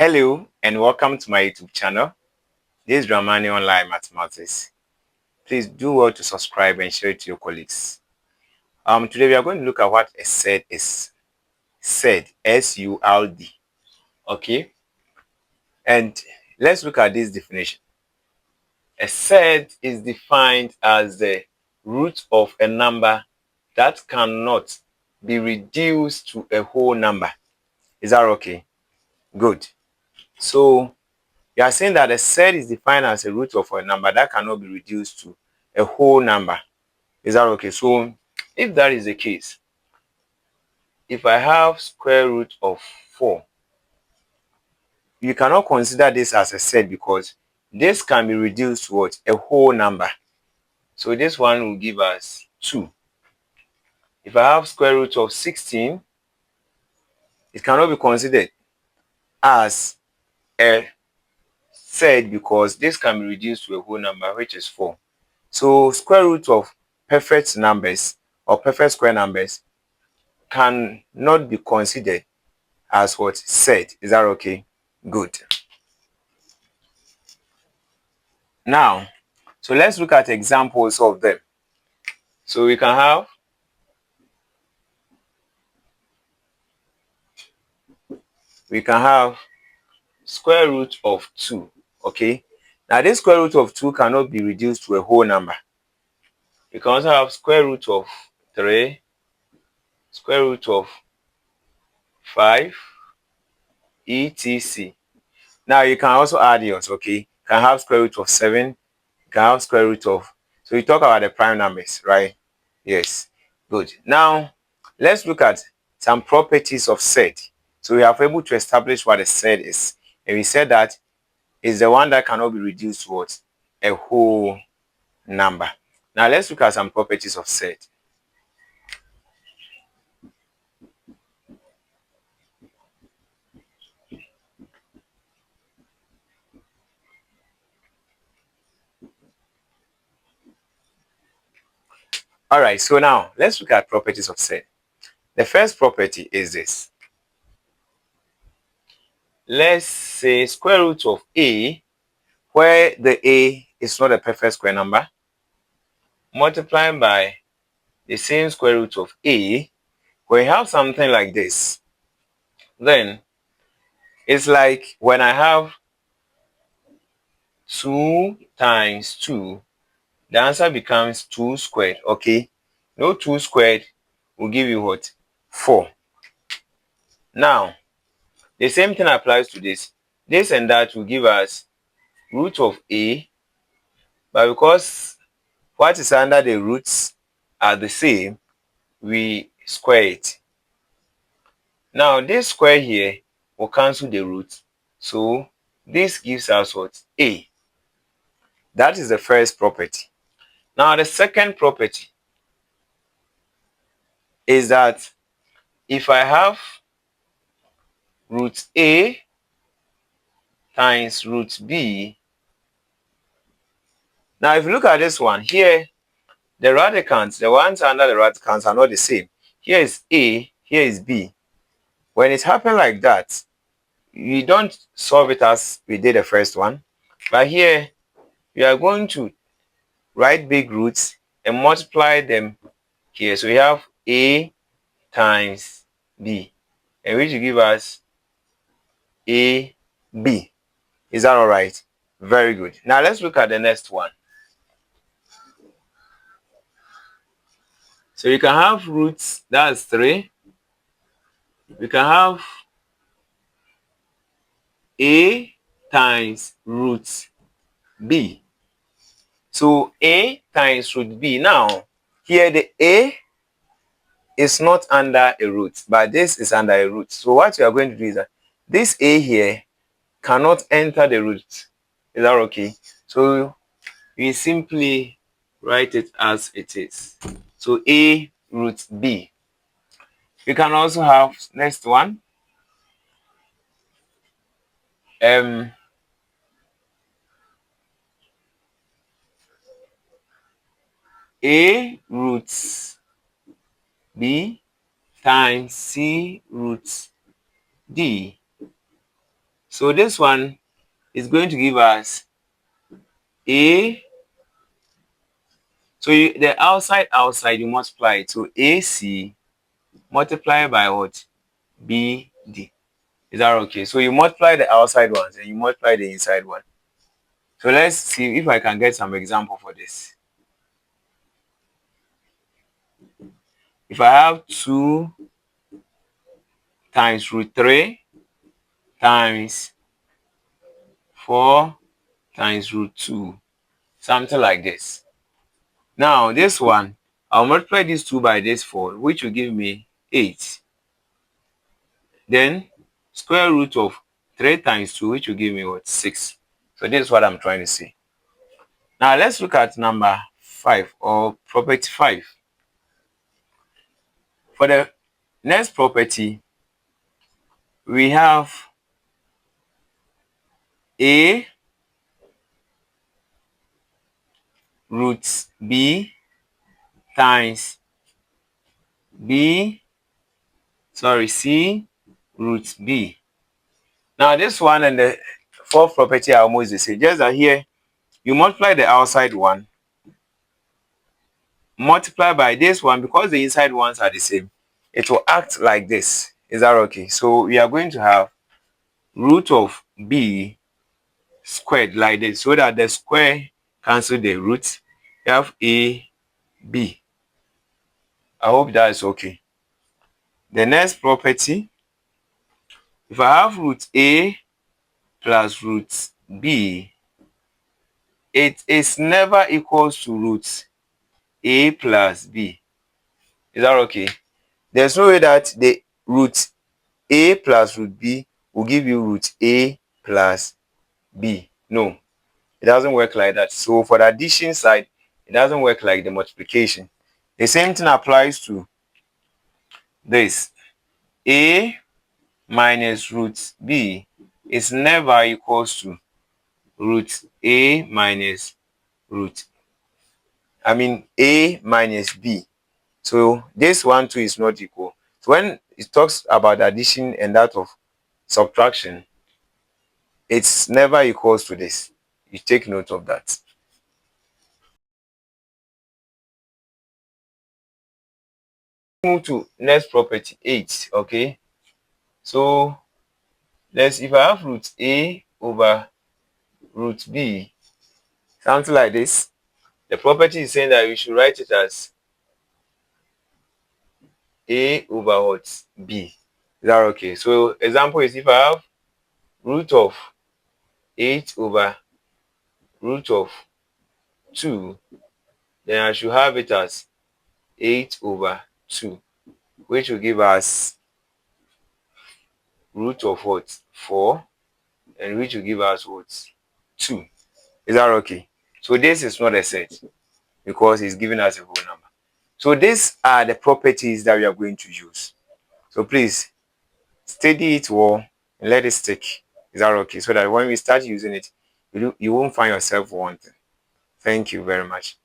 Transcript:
Hello and welcome to my YouTube channel. This is Dramani Online Mathematics. Please do well to subscribe and share it to your colleagues. Today we are going to look at what a surd is. Surd, S-U-R-D. Okay, and let's look at this definition. A surd is defined as the root of a number that cannot be reduced to a whole number. Is that okay? Good. So you are saying that a surd is defined as a root of a number that cannot be reduced to a whole number. Is that okay? So if that is the case, if I have square root of 4, you cannot consider this as a surd because this can be reduced to what? A whole number. So this one will give us 2. If I have square root of 16, it cannot be considered as a surd because this can be reduced to a whole number, which is 4. So square root of perfect numbers or perfect square numbers cannot be considered as what? Surd. Is that okay? Good. Now, so let's look at examples of them. So we can have square root of 2. Okay. Now this square root of 2 cannot be reduced to a whole number. You can also have square root of 3, square root of 5, etc. Now you can also add yours, okay? You can have square root of 7, you can have square root of, so we talk about the prime numbers, right? Yes, good. Now let's look at some properties of surd. So we are able to establish what a surd is, and we said that is the one that cannot be reduced to what? A whole number. Now let's look at some properties of surd. All right, so now let's look at properties of surd. The first property is this. Let's say square root of a, where the a is not a perfect square number, multiplying by the same square root of a. When you have something like this, then it's like when I have 2 times 2, the answer becomes 2 squared, okay? No, 2 squared will give you what? 4. Now, the same thing applies to this. This and that will give us root of a, but because what is under the roots are the same, we square it. Now, this square here will cancel the root. So, this gives us what? A. That is the first property. Now, the second property is that if I have root A times root B, now if you look at this one here, the radicands, the ones under the radicands are not the same. Here is A, here is B. When it happens like that, you don't solve it as we did the first one, but here we are going to write big roots and multiply them here. So we have A times B, and which will give us AB. Is that all right? Very good. Now let's look at the next one. So you can have roots, that's 3. We can have A times root B. So A times root B. Now, here the A is not under a root, but this is under a root. So what we are going to do is that this A here cannot enter the root. Is that okay? So we simply write it as it is. So A root B. You can also have next one. A root B times C root D. So this one is going to give us A. So the outside you multiply it. So AC multiply by what? BD. Is that okay? So you multiply the outside ones and you multiply the inside one. So let's see if I can get some example for this. If I have 2 times root 3 times 4 times root 2, something like this. Now this one, I'll multiply this 2 by this 4, which will give me 8. Then square root of 3 times 2, which will give me what? 6. So this is what I'm trying to say. Now let's look at number 5, or property 5. For the next property, we have A root B times C root B. Now this one and the fourth property are almost the same, just that here you multiply the outside one, multiply by this one, because the inside ones are the same, it will act like this. Is that okay? So we are going to have root of B squared like this, so that the square cancel the root. You have A B. I hope that is okay. The next property, if I have root A plus root B, it is never equals to root A plus B. Is that okay? There's no way that the root A plus root B will give you root A plus B. No, it doesn't work like that. So for the addition side, it doesn't work like the multiplication. The same thing applies to this. A minus root B is never equals to root A minus A minus B. So this one too is not equal. So when it talks about addition and that of subtraction, it's never equals to this. You take note of that. Move to next property 8. Okay, so if I have root A over root B, something like this, the property is saying that we should write it as A over what? B. Is that okay? So example is, if I have root of 8 over root of 2, then I should have it as 8 over 2, which will give us root of what? 4, and which will give us what? 2. Is that okay? So this is not a set, because it's giving us a whole number. So these are the properties that we are going to use. So please study it well and let it stick. Is that okay? So that when we start using it, you won't find yourself wanting. Thank you very much.